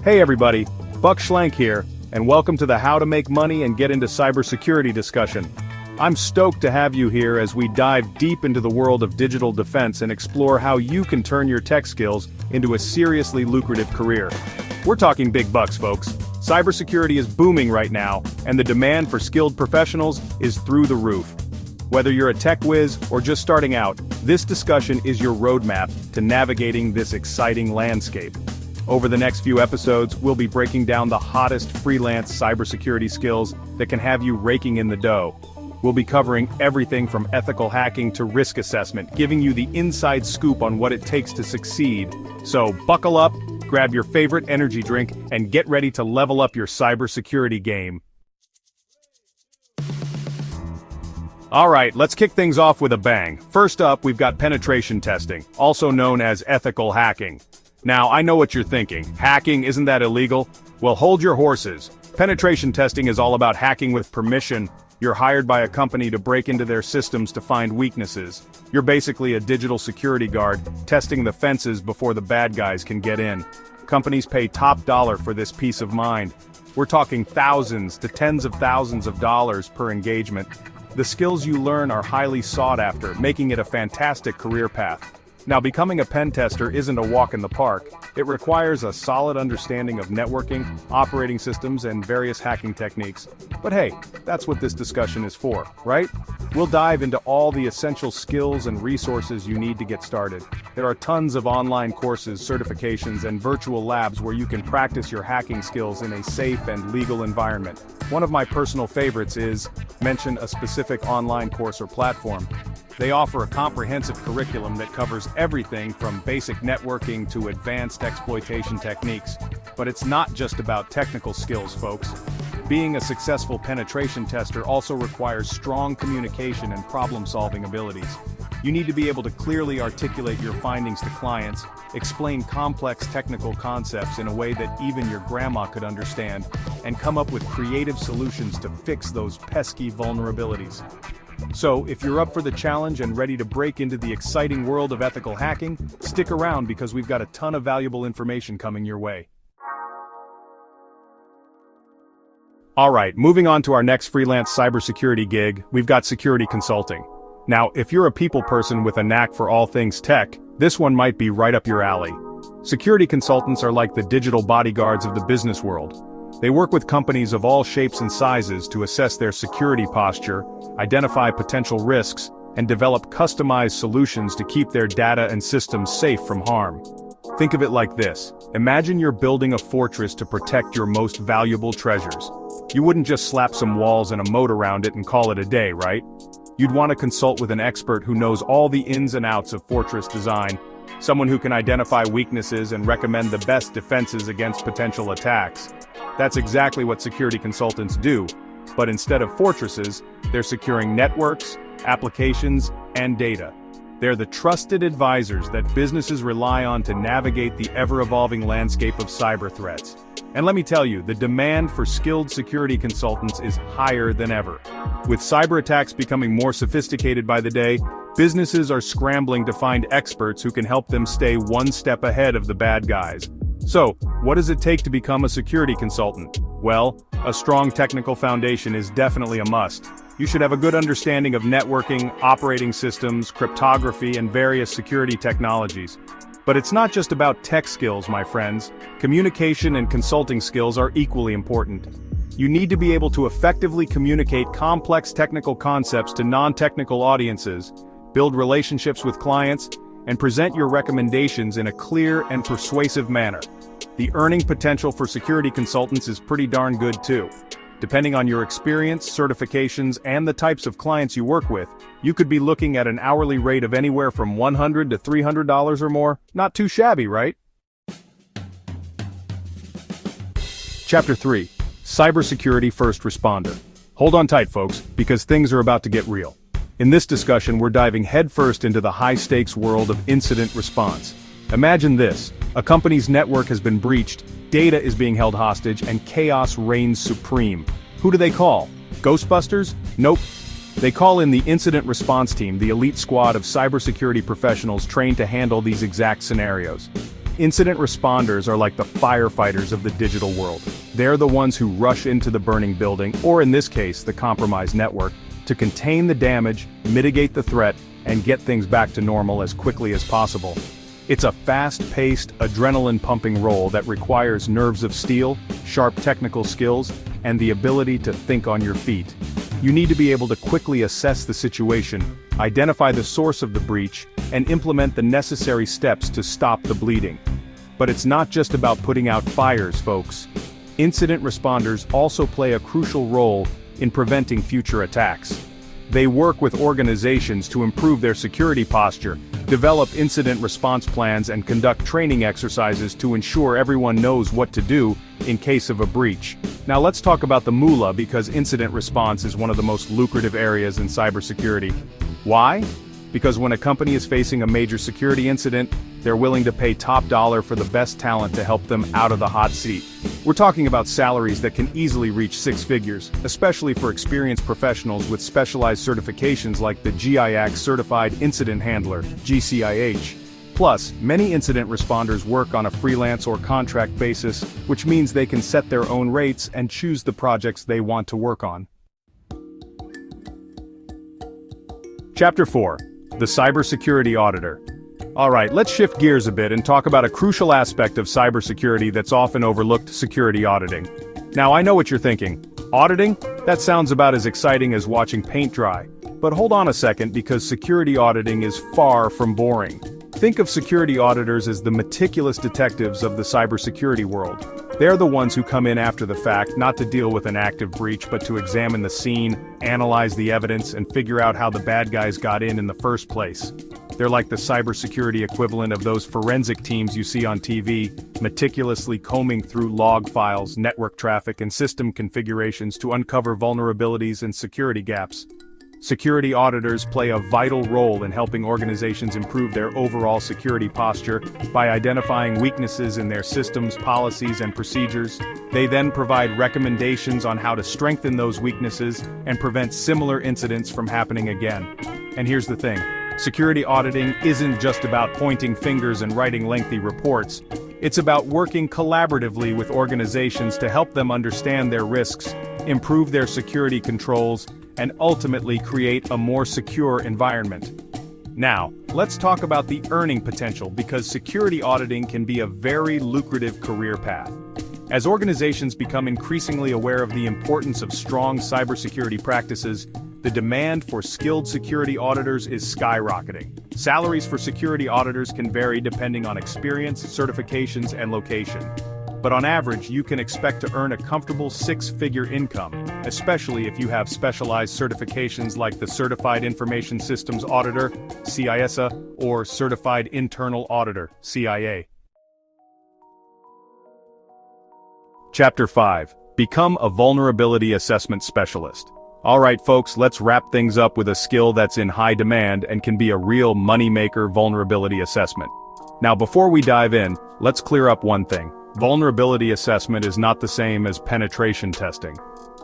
Hey everybody, Buck Schlenk here, and welcome to the How to Make Money and Get into Cybersecurity discussion. I'm stoked to have you here as we dive deep into the world of digital defense and explore how you can turn your tech skills into a seriously lucrative career. We're talking big bucks, folks. Cybersecurity is booming right now, and the demand for skilled professionals is through the roof. Whether you're a tech whiz or just starting out, this discussion is your roadmap to navigating this exciting landscape. Over the next few episodes, we'll be breaking down the hottest freelance cybersecurity skills that can have you raking in the dough. We'll be covering everything from ethical hacking to risk assessment, giving you the inside scoop on what it takes to succeed. So buckle up, grab your favorite energy drink, and get ready to level up your cybersecurity game. Alright, let's kick things off with a bang. First up, we've got penetration testing, also known as ethical hacking. Now, I know what you're thinking. Hacking, isn't that illegal? Well, hold your horses. Penetration testing is all about hacking with permission. You're hired by a company to break into their systems to find weaknesses. You're basically a digital security guard, testing the fences before the bad guys can get in. Companies pay top dollar for this peace of mind. We're talking thousands to tens of thousands of dollars per engagement. The skills you learn are highly sought after, making it a fantastic career path. Now, becoming a pen tester isn't a walk in the park. It requires a solid understanding of networking, operating systems, and various hacking techniques. But hey, that's what this discussion is for, right? We'll dive into all the essential skills and resources you need to get started. There are tons of online courses, certifications, and virtual labs where you can practice your hacking skills in a safe and legal environment. One of my personal favorites is mention a specific online course or platform. They offer a comprehensive curriculum that covers everything from basic networking to advanced exploitation techniques. But it's not just about technical skills, folks. Being a successful penetration tester also requires strong communication and problem-solving abilities. You need to be able to clearly articulate your findings to clients, explain complex technical concepts in a way that even your grandma could understand, and come up with creative solutions to fix those pesky vulnerabilities. So, if you're up for the challenge and ready to break into the exciting world of ethical hacking, stick around because we've got a ton of valuable information coming your way. Alright, moving on to our next freelance cybersecurity gig, we've got security consulting. Now, if you're a people person with a knack for all things tech, this one might be right up your alley. Security consultants are like the digital bodyguards of the business world. They work with companies of all shapes and sizes to assess their security posture, identify potential risks, and develop customized solutions to keep their data and systems safe from harm. Think of it like this. Imagine you're building a fortress to protect your most valuable treasures. You wouldn't just slap some walls and a moat around it and call it a day, right? You'd want to consult with an expert who knows all the ins and outs of fortress design, someone who can identify weaknesses and recommend the best defenses against potential attacks. That's exactly what security consultants do, but instead of fortresses, they're securing networks, applications, and data. They're the trusted advisors that businesses rely on to navigate the ever-evolving landscape of cyber threats. And let me tell you, the demand for skilled security consultants is higher than ever. With cyber attacks becoming more sophisticated by the day, businesses are scrambling to find experts who can help them stay one step ahead of the bad guys. So, what does it take to become a security consultant? Well, a strong technical foundation is definitely a must. You should have a good understanding of networking, operating systems, cryptography, and various security technologies. But it's not just about tech skills, my friends. Communication and consulting skills are equally important. You need to be able to effectively communicate complex technical concepts to non-technical audiences, build relationships with clients, and present your recommendations in a clear and persuasive manner. The earning potential for security consultants is pretty darn good too. Depending on your experience, certifications, and the types of clients you work with, you could be looking at an hourly rate of anywhere from $100 to $300 or more. Not too shabby, right? Chapter 3. Cybersecurity First Responder. Hold on tight, folks, because things are about to get real. In this discussion, we're diving headfirst into the high-stakes world of incident response. Imagine this. A company's network has been breached, data is being held hostage, and chaos reigns supreme. Who do they call? Ghostbusters? Nope. They call in the incident response team, the elite squad of cybersecurity professionals trained to handle these exact scenarios. Incident responders are like the firefighters of the digital world. They're the ones who rush into the burning building, or in this case, the compromised network, to contain the damage, mitigate the threat, and get things back to normal as quickly as possible. It's a fast-paced, adrenaline-pumping role that requires nerves of steel, sharp technical skills, and the ability to think on your feet. You need to be able to quickly assess the situation, identify the source of the breach, and implement the necessary steps to stop the bleeding. But it's not just about putting out fires, folks. Incident responders also play a crucial role in preventing future attacks. They work with organizations to improve their security posture, develop incident response plans, and conduct training exercises to ensure everyone knows what to do in case of a breach. Now let's talk about the moolah, because incident response is one of the most lucrative areas in cybersecurity. Why? Because when a company is facing a major security incident, they're willing to pay top dollar for the best talent to help them out of the hot seat. We're talking about salaries that can easily reach six figures, especially for experienced professionals with specialized certifications like the GIAC Certified Incident Handler, GCIH. Plus, many incident responders work on a freelance or contract basis, which means they can set their own rates and choose the projects they want to work on. Chapter 4. The Cybersecurity Auditor. Alright, let's shift gears a bit and talk about a crucial aspect of cybersecurity that's often overlooked: security auditing. Now I know what you're thinking. Auditing? That sounds about as exciting as watching paint dry. But hold on a second, because security auditing is far from boring. Think of security auditors as the meticulous detectives of the cybersecurity world. They're the ones who come in after the fact, not to deal with an active breach, but to examine the scene, analyze the evidence, and figure out how the bad guys got in the first place. They're like the cybersecurity equivalent of those forensic teams you see on TV, meticulously combing through log files, network traffic, and system configurations to uncover vulnerabilities and security gaps. Security auditors play a vital role in helping organizations improve their overall security posture by identifying weaknesses in their systems, policies, and procedures. They then provide recommendations on how to strengthen those weaknesses and prevent similar incidents from happening again. And here's the thing: security auditing isn't just about pointing fingers and writing lengthy reports. It's about working collaboratively with organizations to help them understand their risks, improve their security controls, and ultimately create a more secure environment. Now, let's talk about the earning potential, because security auditing can be a very lucrative career path. As organizations become increasingly aware of the importance of strong cybersecurity practices, the demand for skilled security auditors is skyrocketing. Salaries for security auditors can vary depending on experience, certifications, and location. But on average, you can expect to earn a comfortable six-figure income, especially if you have specialized certifications like the Certified Information Systems Auditor, CISA, or Certified Internal Auditor, CIA. Chapter 5. Become a Vulnerability Assessment Specialist. Alright folks, let's wrap things up with a skill that's in high demand and can be a real moneymaker: vulnerability assessment. Now before we dive in, let's clear up one thing. Vulnerability assessment is not the same as penetration testing.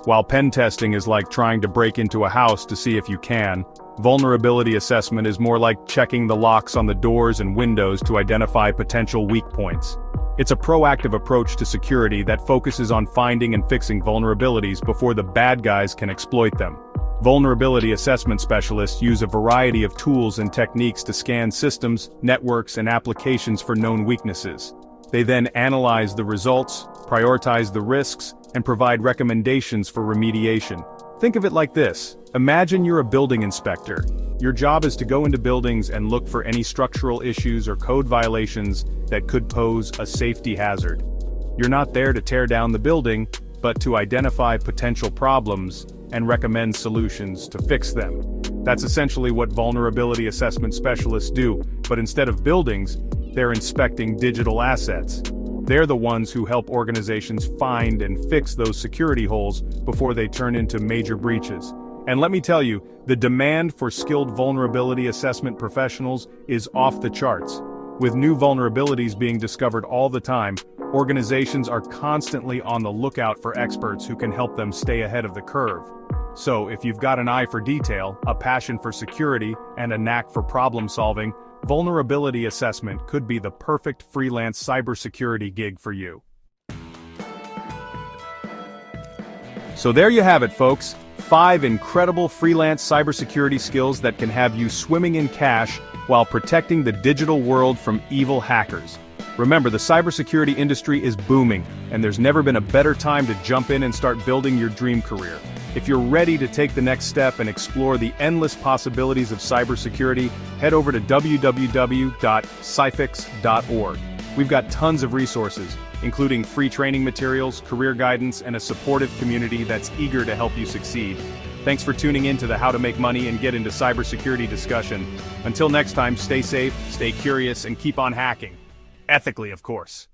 While pen testing is like trying to break into a house to see if you can, vulnerability assessment is more like checking the locks on the doors and windows to identify potential weak points. It's a proactive approach to security that focuses on finding and fixing vulnerabilities before the bad guys can exploit them. Vulnerability assessment specialists use a variety of tools and techniques to scan systems, networks, and applications for known weaknesses. They then analyze the results, prioritize the risks, and provide recommendations for remediation. Think of it like this. Imagine you're a building inspector. Your job is to go into buildings and look for any structural issues or code violations that could pose a safety hazard. You're not there to tear down the building, but to identify potential problems and recommend solutions to fix them. That's essentially what vulnerability assessment specialists do, but instead of buildings, they're inspecting digital assets. They're the ones who help organizations find and fix those security holes before they turn into major breaches. And let me tell you, the demand for skilled vulnerability assessment professionals is off the charts. With new vulnerabilities being discovered all the time, organizations are constantly on the lookout for experts who can help them stay ahead of the curve. So if you've got an eye for detail, a passion for security, and a knack for problem solving, vulnerability assessment could be the perfect freelance cybersecurity gig for you. So there you have it, folks. 5 incredible freelance cybersecurity skills that can have you swimming in cash while protecting the digital world from evil hackers. Remember, the cybersecurity industry is booming, and there's never been a better time to jump in and start building your dream career. If you're ready to take the next step and explore the endless possibilities of cybersecurity, head over to www.cyfix.org. We've got tons of resources, including free training materials, career guidance, and a supportive community that's eager to help you succeed. Thanks for tuning in to the How to Make Money and Get into Cybersecurity discussion. Until next time, stay safe, stay curious, and keep on hacking. Ethically, of course.